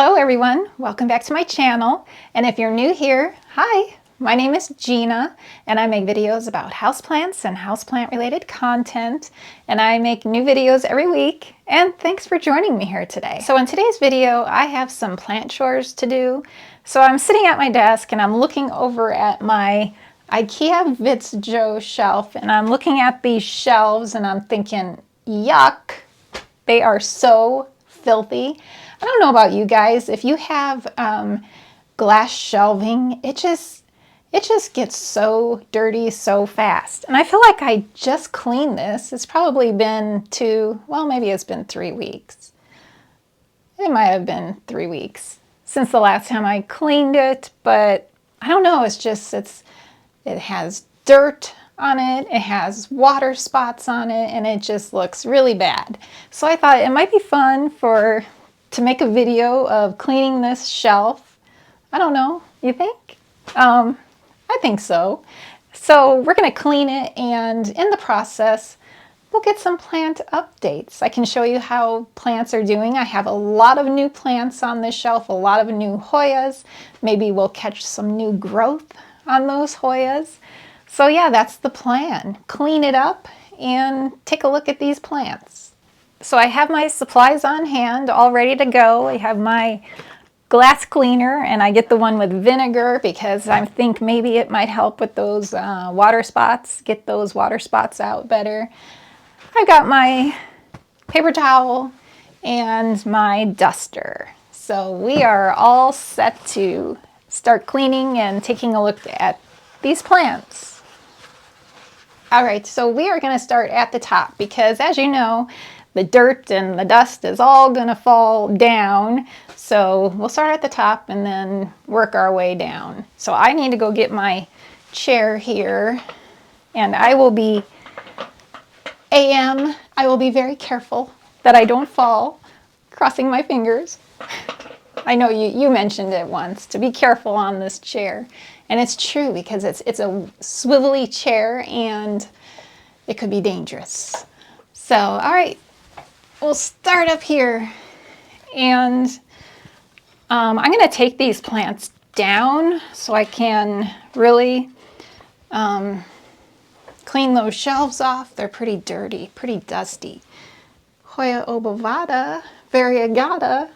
Hello everyone, welcome back to my channel. And if you're new here, hi, my name is Gina and I make videos about houseplants and houseplant related content. And I make new videos every week, and thanks for joining me here today. So in today's video, I have some plant chores to do. So I'm sitting at my desk and I'm looking over at my IKEA VITTSJO shelf, and I'm looking at these shelves and I'm thinking, yuck, they are so filthy. I don't know about you guys, if you have glass shelving, it just gets so dirty so fast. And I feel like I just cleaned this. It's probably been maybe it's been 3 weeks. It might have been 3 weeks since the last time I cleaned it, but I don't know, it has dirt on it, it has water spots on it, and it just looks really bad. So I thought it might be fun to make a video of cleaning this shelf. I don't know, you think? I think so. So we're gonna clean it, and in the process, we'll get some plant updates. I can show you how plants are doing. I have a lot of new plants on this shelf, a lot of new Hoyas. Maybe we'll catch some new growth on those Hoyas. So yeah, that's the plan. Clean it up and take a look at these plants. So I have my supplies on hand, all ready to go. I have my glass cleaner, and I get the one with vinegar because I think maybe it might help with those water spots, get those water spots out better. I've got my paper towel and my duster. So we are all set to start cleaning and taking a look at these plants. All right, so we are going to start at the top because, as you know, the dirt and the dust is all going to fall down. So we'll start at the top and then work our way down. So I need to go get my chair here, and I will be very careful that I don't fall, crossing my fingers. I know you mentioned it once, to be careful on this chair. And it's true, because it's a swivelly chair and it could be dangerous. So, all right, we'll start up here. And I'm going to take these plants down so I can really clean those shelves off. They're pretty dirty, pretty dusty. Hoya obovata, variegata.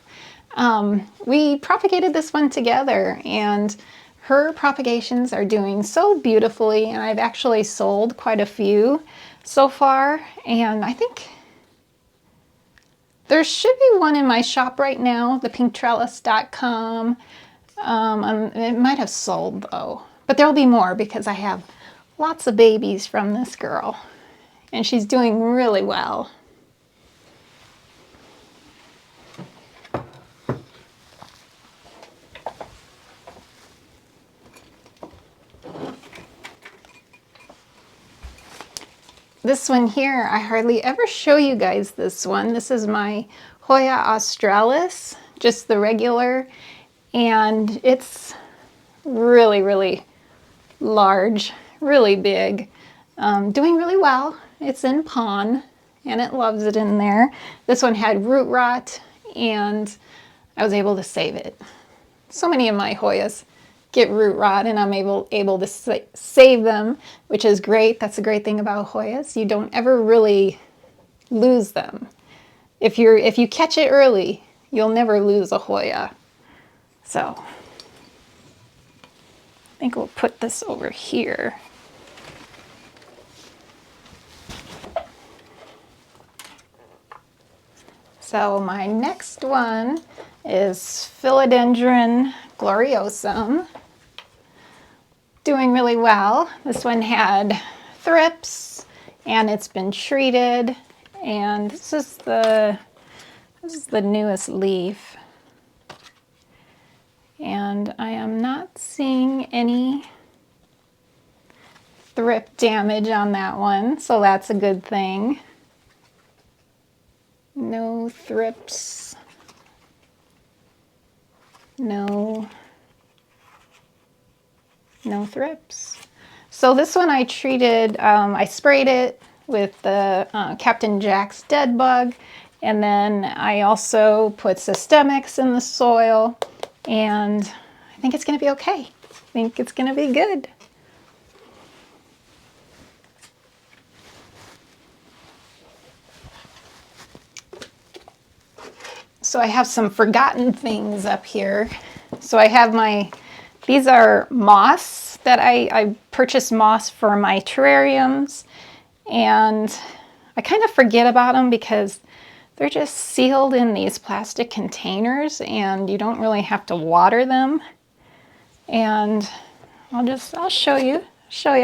We propagated this one together, and her propagations are doing so beautifully, and I've actually sold quite a few so far, and I think there should be one in my shop right now, thepinktrellis.com. It might have sold though, but there'll be more because I have lots of babies from this girl, and she's doing really well. This one here, I hardly ever show you guys this one. This is my Hoya australis, just the regular, and it's really, really large, really big, doing really well. It's in pon, and it loves it in there. This one had root rot, and I was able to save it. So many of my Hoyas get root rot, and I'm able to save them, which is great. That's the great thing about Hoyas. You don't ever really lose them. If you catch it early, you'll never lose a Hoya. So I think we'll put this over here. So my next one is Philodendron gloriosum. Doing really well. This one had thrips, and it's been treated, and this is the newest leaf, and I am not seeing any thrip damage on that one, so that's a good thing. No thrips. No thrips. So this one I treated, I sprayed it with the Captain Jack's dead bug, And then I also put systemics in the soil, and I think it's going to be okay. I think it's going to be good. So I have some forgotten things up here. So I have these are moss that I purchased moss for my terrariums, and I kind of forget about them because they're just sealed in these plastic containers and you don't really have to water them. And I'll show you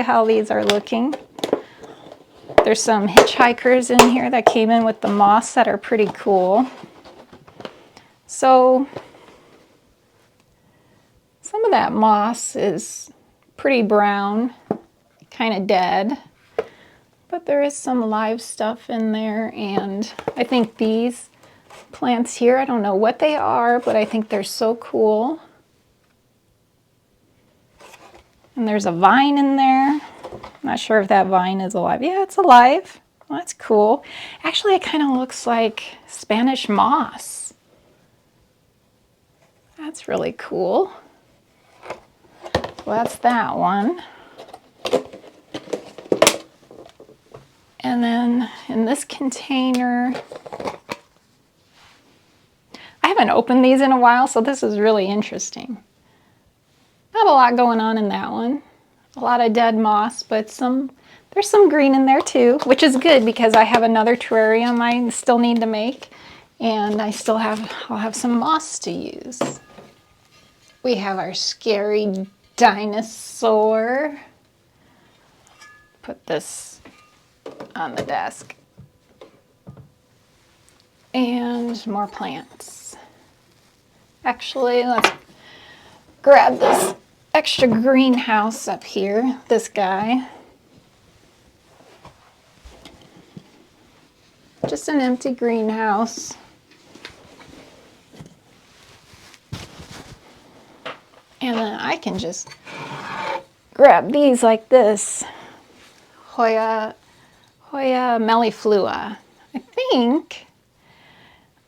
how these are looking. There's some hitchhikers in here that came in with the moss that are pretty cool. So some of that moss is pretty brown, kind of dead, but there is some live stuff in there. And I think these plants here, I don't know what they are, but I think they're so cool. And there's a vine in there. I'm not sure if that vine is alive. Yeah, it's alive. Well, that's cool. Actually, it kind of looks like Spanish moss. That's really cool. Well, that's that one. And then in this container, I haven't opened these in a while, so this is really interesting. Not a lot going on in that one. A lot of dead moss, but there's some green in there too, which is good because I have another terrarium I still need to make, and I'll have some moss to use. We have our scary dinosaur. Put this on the desk. And more plants. Actually, let's grab this extra greenhouse up here, this guy. Just an empty greenhouse. And then I can just grab these like this. Hoya melliflua. I think,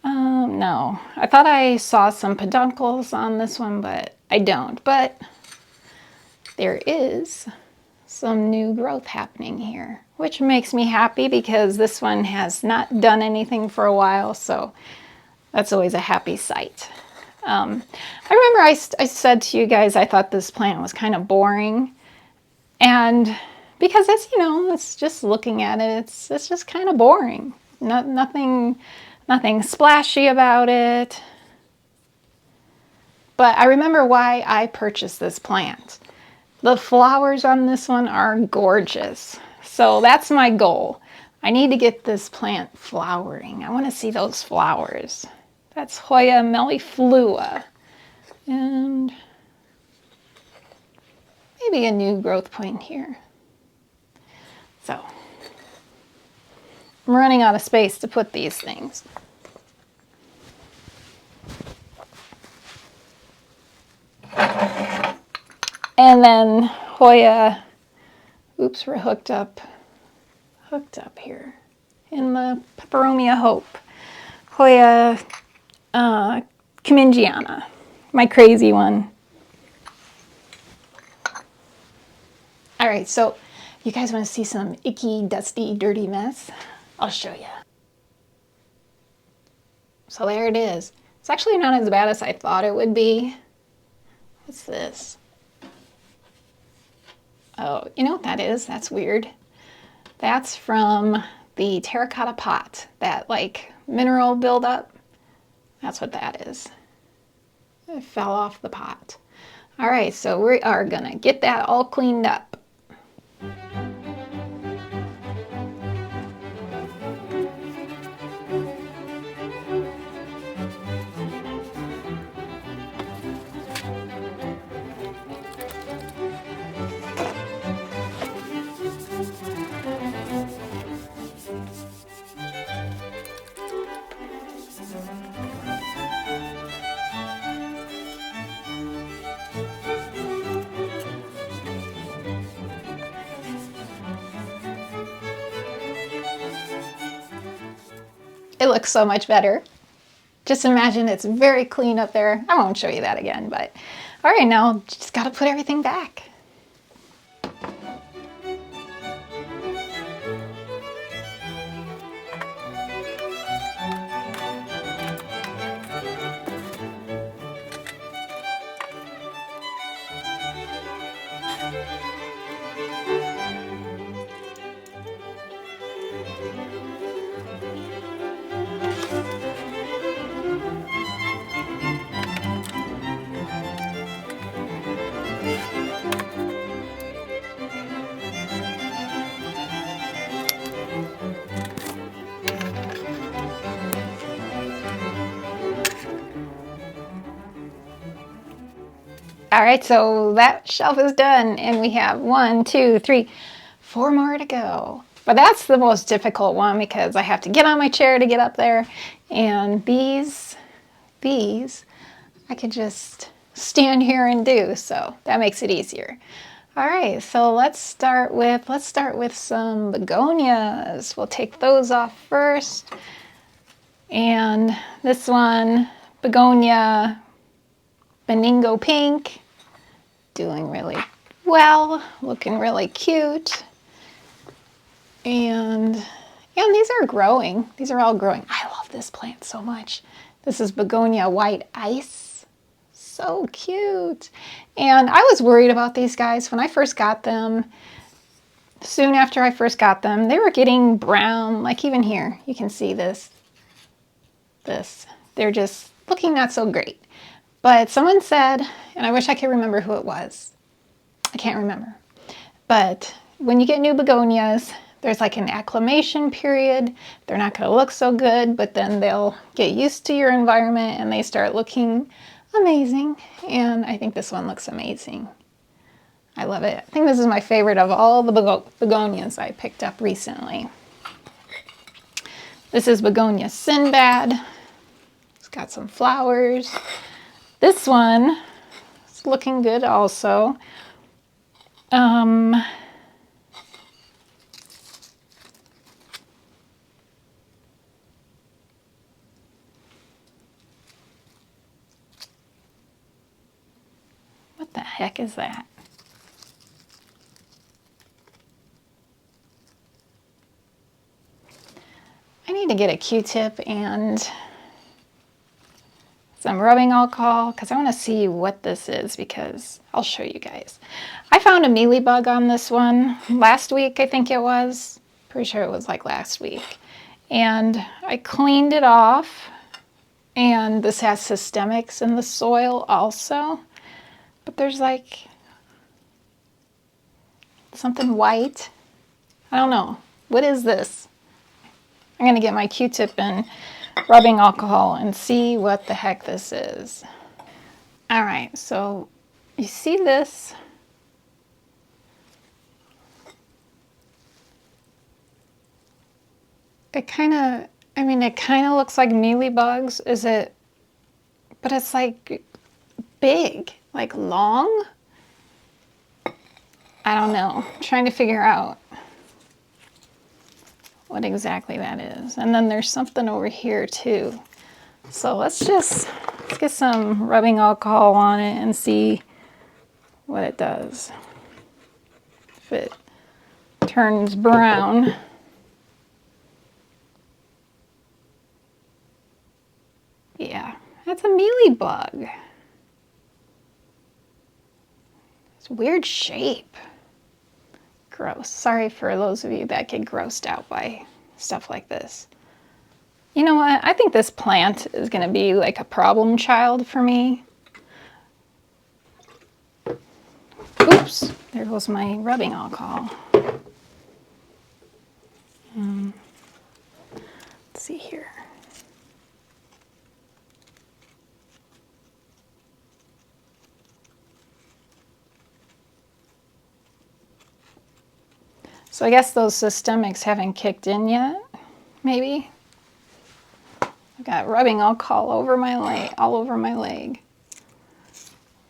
no. I thought I saw some peduncles on this one, but I don't. But there is some new growth happening here, which makes me happy because this one has not done anything for a while, so that's always a happy sight. I remember I said to you guys I thought this plant was kind of boring, and because it's just looking at it, it's just kind of boring. Nothing splashy about it. But I remember why I purchased this plant. The flowers on this one are gorgeous. So that's my goal. I need to get this plant flowering. I want to see those flowers. That's Hoya melliflua. And maybe a new growth point here. So I'm running out of space to put these things. And then Hoya, oops, we're hooked up here in the Peperomia Hope. Hoya Kamingiana, my crazy one. All right, so you guys want to see some icky, dusty, dirty mess? I'll show you. So there it is. It's actually not as bad as I thought it would be. What's this? Oh, you know what that is? That's weird. That's from the terracotta pot, that like mineral buildup. That's what that is. It fell off the pot. All right, so we are gonna get that all cleaned up. It looks so much better. Just imagine it's very clean up there. I won't show you that again, but all right, now just got to put everything back. All right, so that shelf is done, and we have 1, 2, 3, 4 more to go. But that's the most difficult one because I have to get on my chair to get up there, and these I could just stand here and do, so that makes it easier. All right, so let's start with some begonias. We'll take those off first, and this one, begonia Benigno Pink, doing really well, looking really cute. And these are growing. These are all growing. I love this plant so much. This is Begonia White Ice. So cute. And I was worried about these guys when I first got them. Soon after I first got them, they were getting brown, like even here. You can see this. They're just looking not so great. But someone said, and I wish I could remember who it was. I can't remember. But when you get new begonias, there's like an acclimation period. They're not going to look so good, but then they'll get used to your environment and they start looking amazing. And I think this one looks amazing. I love it. I think this is my favorite of all the begonias I picked up recently. This is Begonia Sinbad. It's got some flowers. This one is looking good also. What the heck is that? I need to get a Q-tip and some rubbing alcohol because I want to see what this is, because I'll show you guys. I found a mealybug on this one last week, I think it was. Pretty sure it was like last week. And I cleaned it off, and this has systemics in the soil also. But there's like something white. I don't know. What is this? I'm going to get my Q-tip and rubbing alcohol and see what the heck this is. All right, so you see this? It kind of looks like mealybugs, is it? But it's like big, like long. I don't know. I'm trying to figure out what exactly that is. And then there's something over here too. So let's get some rubbing alcohol on it and see what it does. If it turns brown. Yeah, that's a mealybug. It's a weird shape. Gross. Sorry for those of you that get grossed out by stuff like this. You know what? I think this plant is going to be like a problem child for me. Oops, there goes my rubbing alcohol. Let's see here. So I guess those systemics haven't kicked in yet, maybe. I've got rubbing alcohol over my leg, all over my leg.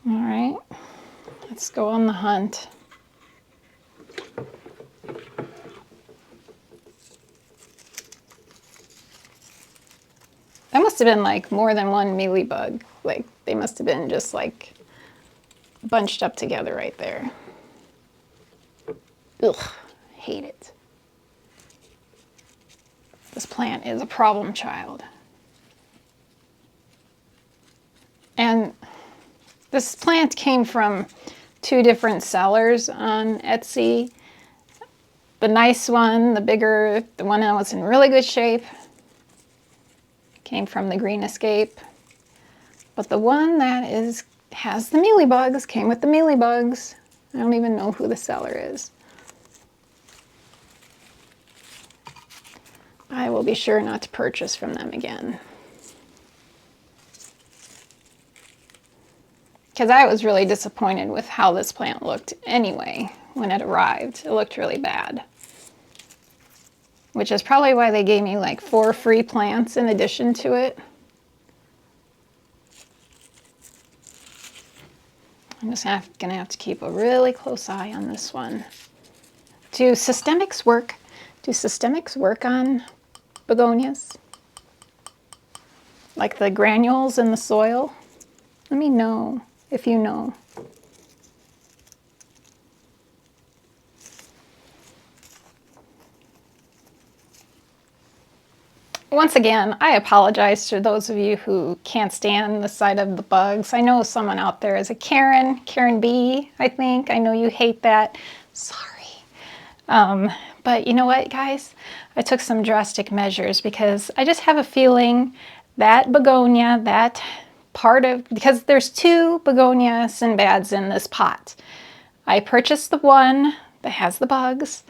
All right, let's go on the hunt. That must have been like more than one mealybug. Like they must have been just like bunched up together right there. Ugh, hate it. This plant is a problem child. And this plant came from 2 different sellers on Etsy. The nice one, the bigger, the one that was in really good shape, came from the Green Escape. But the one that has the mealybugs came with the mealybugs. I don't even know who the seller is. I will be sure not to purchase from them again. Because I was really disappointed with how this plant looked anyway when it arrived. It looked really bad. Which is probably why they gave me like 4 free plants in addition to it. I'm just gonna have to keep a really close eye on this one. Do systemics work? Do systemics work on begonias? Like the granules in the soil? Let me know if you know. Once again, I apologize to those of you who can't stand the sight of the bugs. I know someone out there is a Karen B, I think. I know you hate that. Sorry. But you know what, guys? I took some drastic measures because I just have a feeling that begonia, because there's 2 begonia Sinbads in this pot. I purchased the one that has the bugs.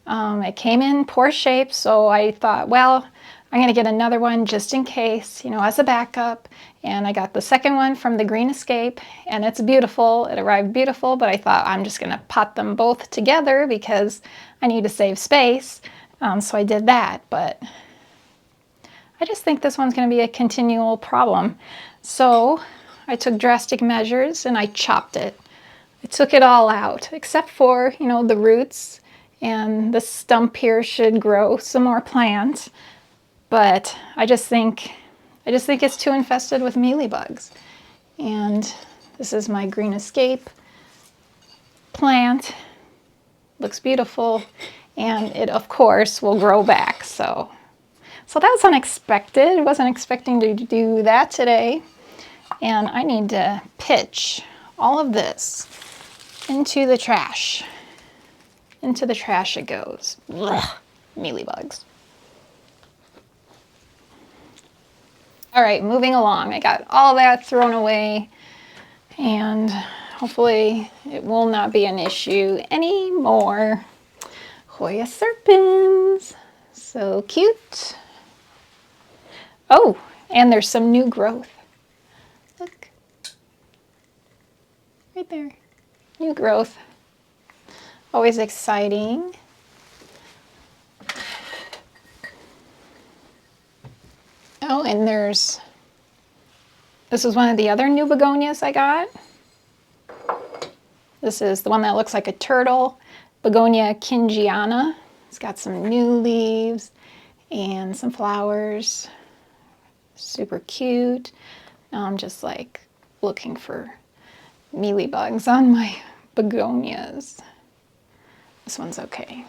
It came in poor shape, so I thought, well, I'm going to get another one just in case, you know, as a backup. And I got the second one from the Green Escape, and it's beautiful. It arrived beautiful, but I thought I'm just going to pot them both together because I need to save space. So I did that, but I just think this one's going to be a continual problem. So I took drastic measures and I chopped it. I took it all out, except for, you know, the roots, and the stump here should grow some more plants. But I just think it's too infested with mealybugs. And this is my Green Escape plant. Looks beautiful, and it of course will grow back. So that was unexpected. Wasn't expecting to do that today. And I need to pitch all of this into the trash. Into the trash it goes. Ugh, mealybugs. All right, moving along. I got all that thrown away, and hopefully it will not be an issue anymore. Hoya serpens, so cute. Oh, and there's some new growth. Look, right there, new growth. Always exciting. Oh, and this is one of the other new begonias I got. This is the one that looks like a turtle, Begonia kingiana. It's got some new leaves and some flowers. Super cute. Now I'm just like looking for mealybugs on my begonias. This one's okay.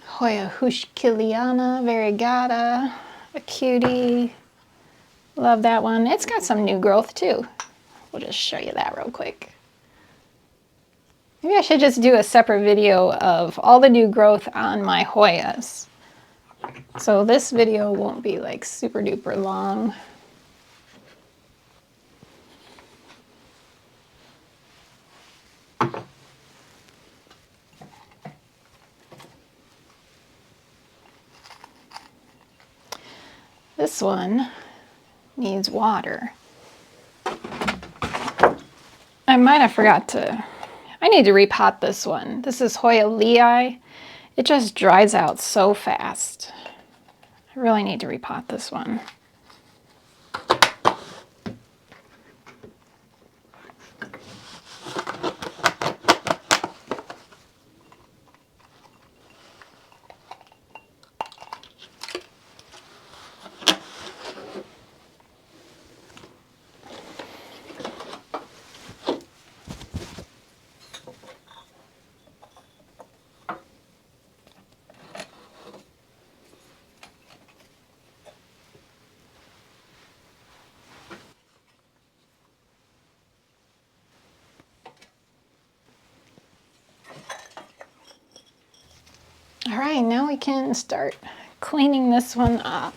Hoya hushkiliana variegata, a cutie. Love that one. It's got some new growth too. We'll just show you that real quick. Maybe I should just do a separate video of all the new growth on my Hoyas. So this video won't be like super duper long. This one needs water. I might have forgot to, I need to repot this one. This is Hoya lei. It just dries out so fast. I really need to repot this one. All right, now we can start cleaning this one up.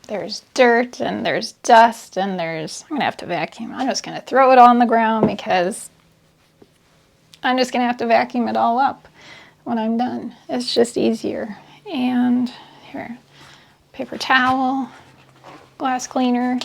There's dirt and there's dust and I'm gonna have to vacuum. I'm just gonna throw it all on the ground because I'm just gonna have to vacuum it all up when I'm done. It's just easier. And here, paper towel, glass cleaner.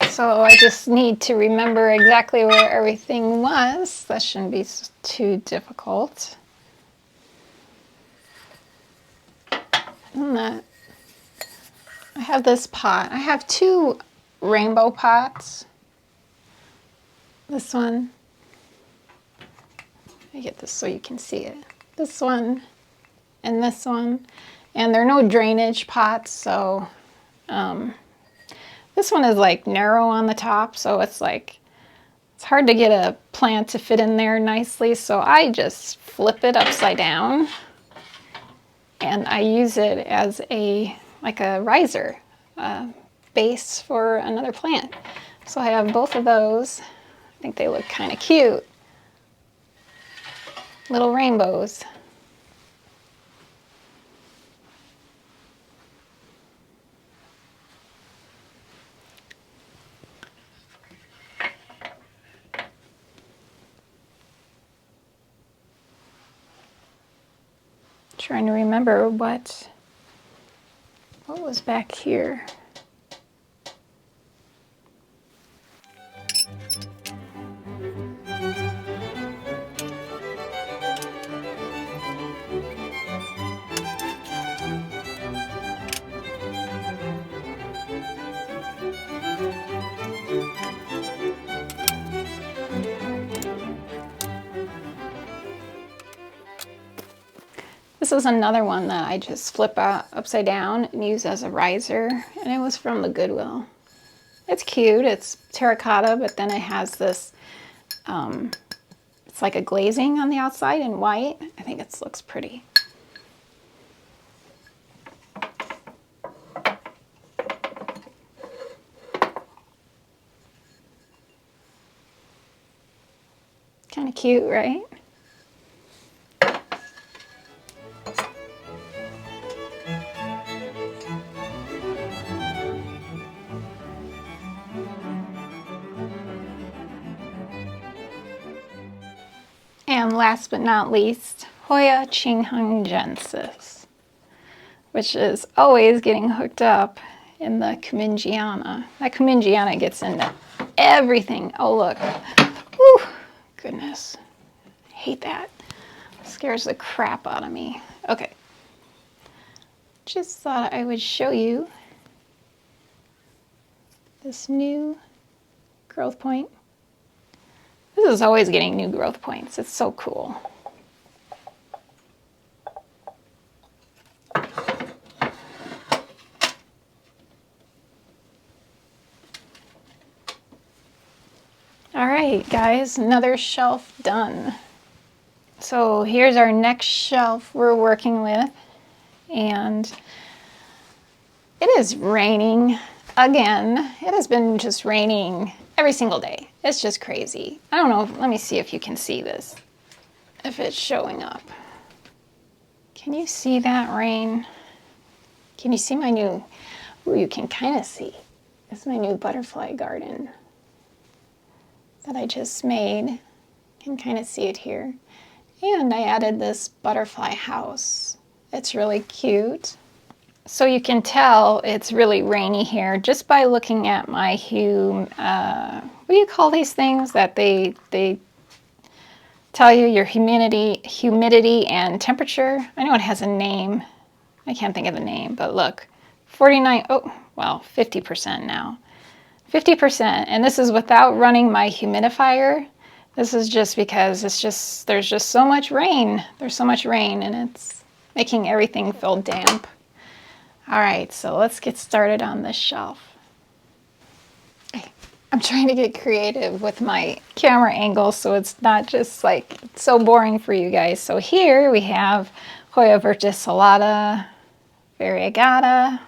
So I just need to remember exactly where everything was. That shouldn't be too difficult. And that, I have this pot. I have two rainbow pots. This one, let me get this so you can see it. This one and this one. And they're no drainage pots, so this one is like narrow on the top, so it's hard to get a plant to fit in there nicely, so I just flip it upside down and I use it as like a riser base for another plant. So I have both of those. I think they look kind of cute. Little rainbows. Trying to remember what was back here. This is another one that I just flip upside down and use as a riser, and it was from the Goodwill. It's cute, it's terracotta, but then it has this, it's like a glazing on the outside in white. I think it looks pretty. Kind of cute, right? And last but not least, Hoya chinghungensis, which is always getting hooked up in the Cumingiana. That Cumingiana gets into everything. Oh look, whew, goodness, I hate that. Scares the crap out of me. Okay, just thought I would show you this new growth point. This is always getting new growth points. It's so cool. All right, guys, another shelf done. So here's our next shelf we're working with, and it is raining again. It has been just raining every single day. It's just crazy. I don't know, let me see if you can see this, if it's showing up. Can you see that rain? Can you see my new, ooh, you can kind of see. This is my new butterfly garden that I just made. You can kind of see it here. And I added this butterfly house. It's really cute. So you can tell it's really rainy here just by looking at my what do you call these things that they tell you your humidity and temperature? I know it has a name. I can't think of the name, but look, 49, oh, well, 50% now. 50%, and this is without running my humidifier. This is just because there's just so much rain. There's so much rain and it's making everything feel damp. All right, so let's get started on this shelf. I'm trying to get creative with my camera angle so it's not just like so boring for you guys. So here we have Hoya verticillata, variegata,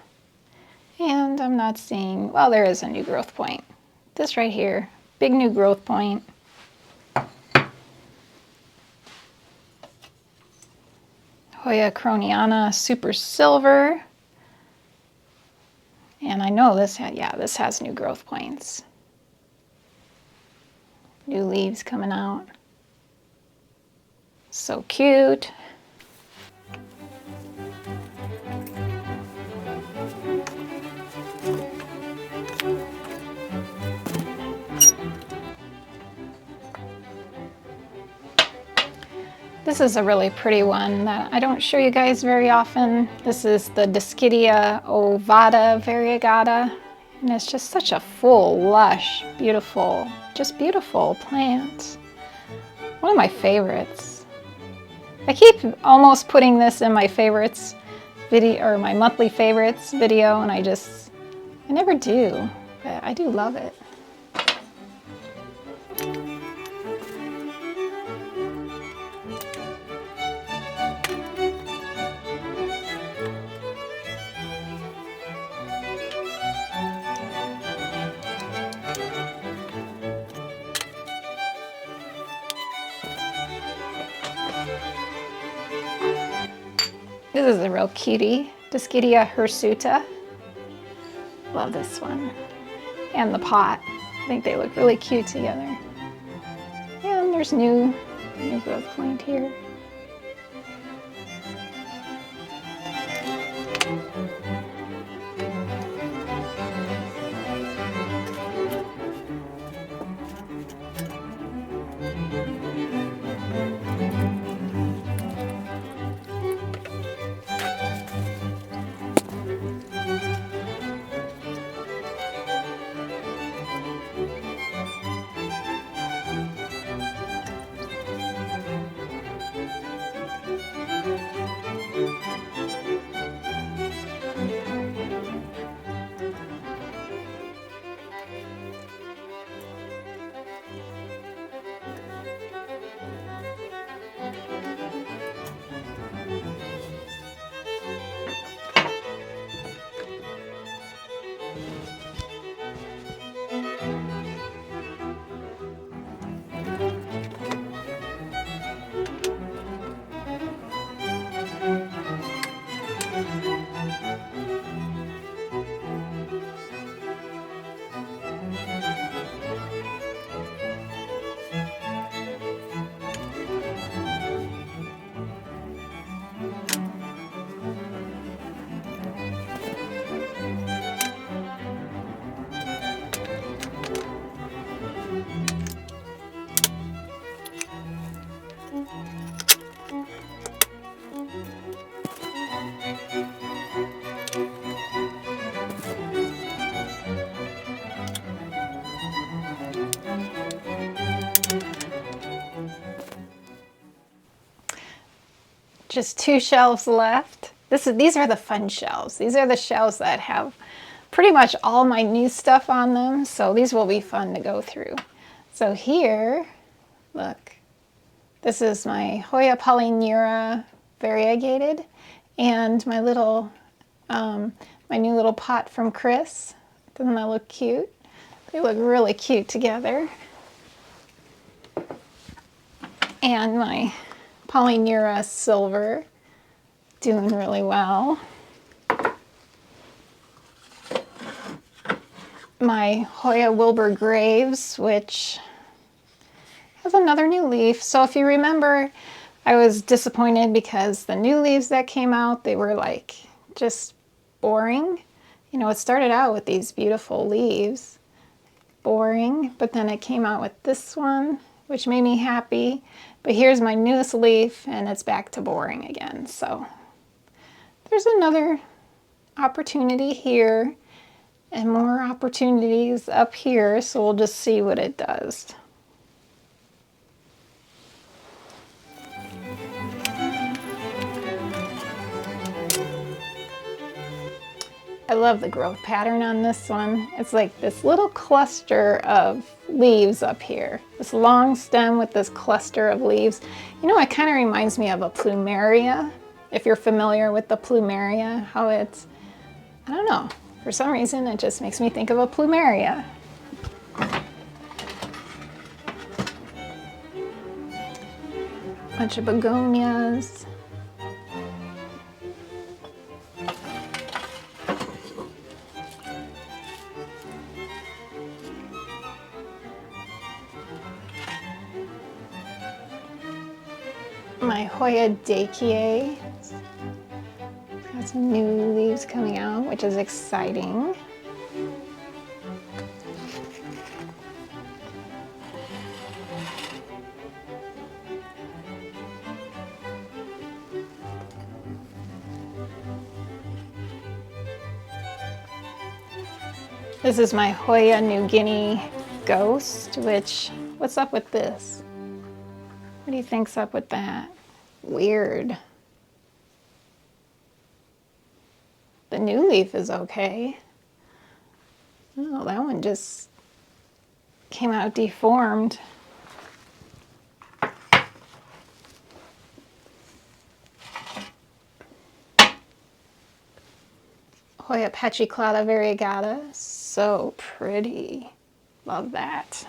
and I'm not seeing, well, there is a new growth point. This right here, big new growth point. Hoya croniana super silver. And I know this, this has new growth points. New leaves coming out. So cute. This is a really pretty one that I don't show you guys very often. This is the Dischidia ovata variegata. And it's just such a full, lush, beautiful, just beautiful plant. One of my favorites. I keep almost putting this in my favorites video, or my monthly favorites video, and I never do, but I do love it. This is a real cutie, Dischidia hirsuta. Love this one. And the pot. I think they look really cute together. And there's new growth point here. Just 2 shelves left. These are the fun shelves. These are the shelves that have pretty much all my new stuff on them, so these will be fun to go through. So here, look, this is my Hoya polyneura variegated, and my little, my new little pot from Chris. Doesn't that look cute? They look really cute together. And my polyneura silver, doing really well. My Hoya Wilbur Graves, which has another new leaf. So if you remember, I was disappointed because the new leaves that came out, they were like just boring. You know, it started out with these beautiful leaves, boring, but then it came out with this one, which made me happy. But here's my newest leaf, and it's back to boring again. So there's another opportunity here and more opportunities up here. So we'll just see what it does. I love the growth pattern on this one. It's like this little cluster of leaves up here. This long stem with this cluster of leaves. You know, it kind of reminds me of a plumeria. If you're familiar with the plumeria, how it's, I don't know, for some reason it just makes me think of a plumeria. Bunch of begonias. My Hoya got some new leaves coming out, which is exciting. This is my Hoya New Guinea Ghost, which, what's up with this? What do you think's up with that? Weird. The new leaf is okay. Oh, that one just came out deformed. Hoya Pachiclata variegata, so pretty. Love that.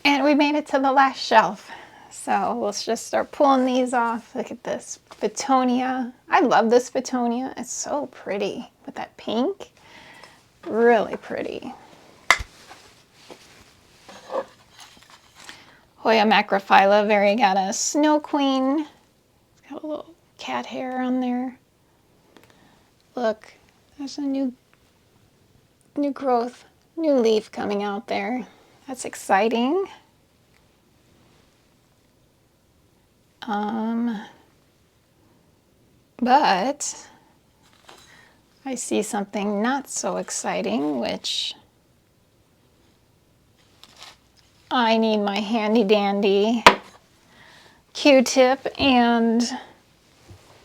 And we made it to the last shelf. So let's just start pulling these off. Look at this Fittonia. I love this Fittonia. It's so pretty with that pink. Really pretty. Hoya Macrophylla variegata Snow Queen. It's got a little cat hair on there. Look, there's a new growth, new leaf coming out there. That's exciting. But I see something not so exciting, which I need my handy dandy Q-tip and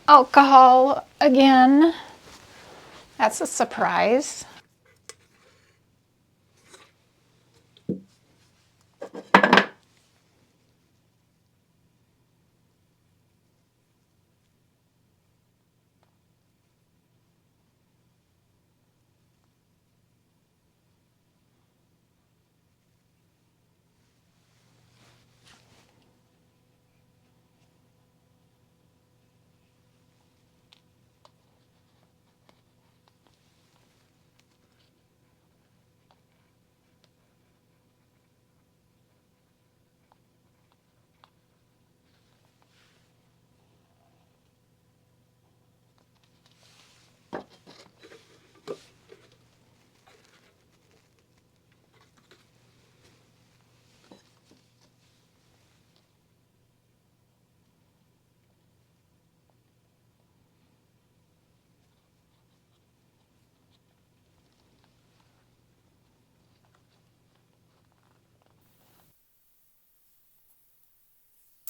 alcohol again. That's a surprise.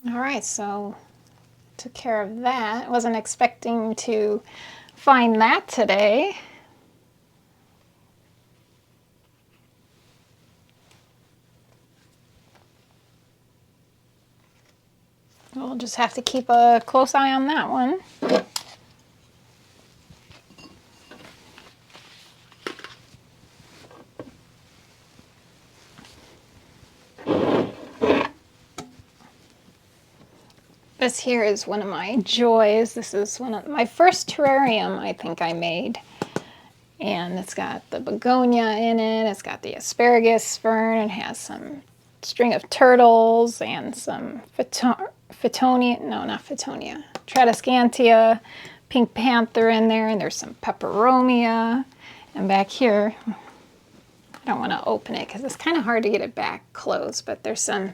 All right, so took care of that. Wasn't expecting to find that today. We'll just have to keep a close eye on that one. This here is one of my joys. This is one of my first terrarium I think I made. And it's got the begonia in it. It's got the asparagus fern. It has some string of turtles and some Tradescantia, pink panther in there. And there's some peperomia. And back here, I don't want to open it because it's kind of hard to get it back closed, but there's some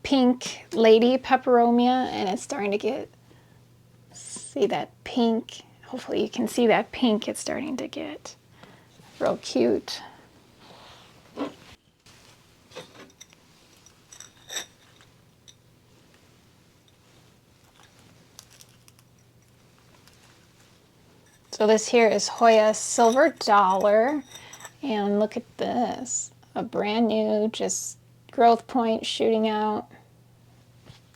pink lady peperomia, and it's starting to get, see that pink, hopefully you can see that pink, it's starting to get real cute. So this here is Hoya Silver Dollar, and look at this, a brand new just growth point shooting out.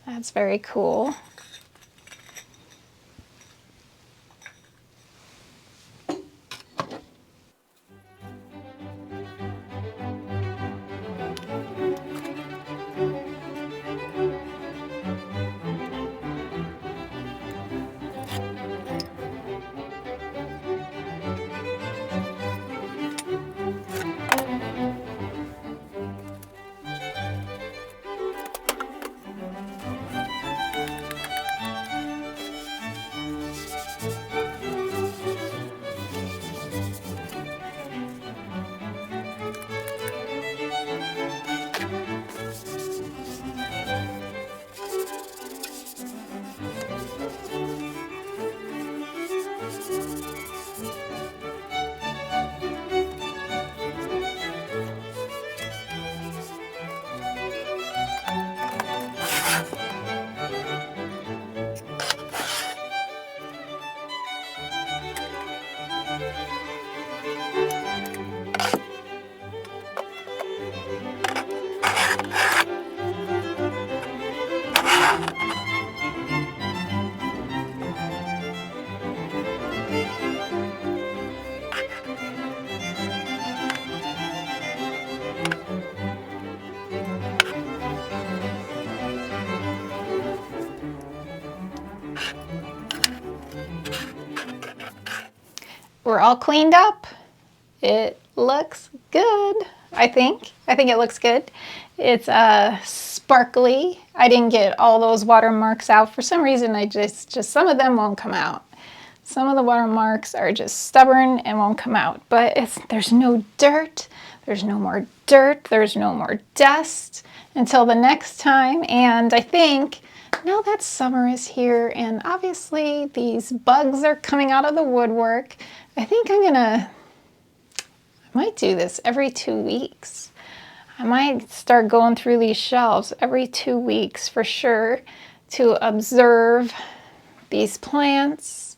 That's very cool. We're all cleaned up. It looks good, I think. I think it looks good. It's sparkly. I didn't get all those watermarks out. For some reason, I just some of them won't come out. Some of the watermarks are just stubborn and won't come out. But there's no dirt. There's no more dirt. There's no more dust until the next time. And I think now that summer is here and obviously these bugs are coming out of the woodwork, I think I might do this every 2 weeks. I might start going through these shelves every 2 weeks for sure to observe these plants.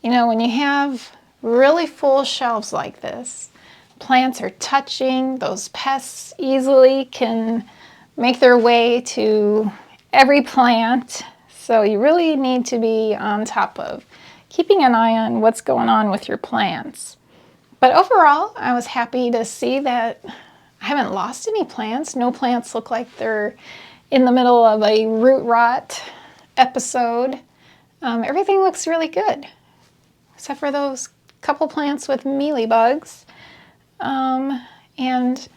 You know, when you have really full shelves like this, plants are touching, those pests easily can make their way to every plant. So you really need to be on top of keeping an eye on what's going on with your plants. But overall, I was happy to see that I haven't lost any plants. No plants look like they're in the middle of a root rot episode. Everything looks really good, except for those couple plants with mealybugs. And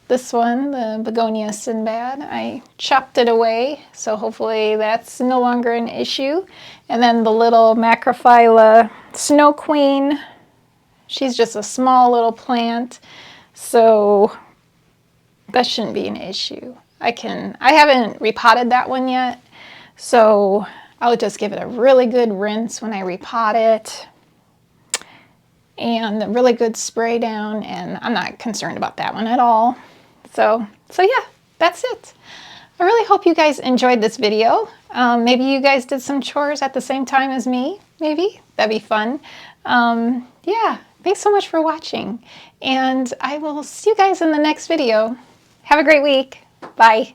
this one, the begonia Sinbad, I chopped it away, so hopefully that's no longer an issue. And then the little Macrophylla Snow Queen, she's just a small little plant, so that shouldn't be an issue. I haven't repotted that one yet, so I'll just give it a really good rinse when I repot it. And a really good spray down, and I'm not concerned about that one at all. So yeah, that's it. I really hope you guys enjoyed this video. Maybe you guys did some chores at the same time as me, maybe. That'd be fun. Yeah, thanks so much for watching. And I will see you guys in the next video. Have a great week. Bye.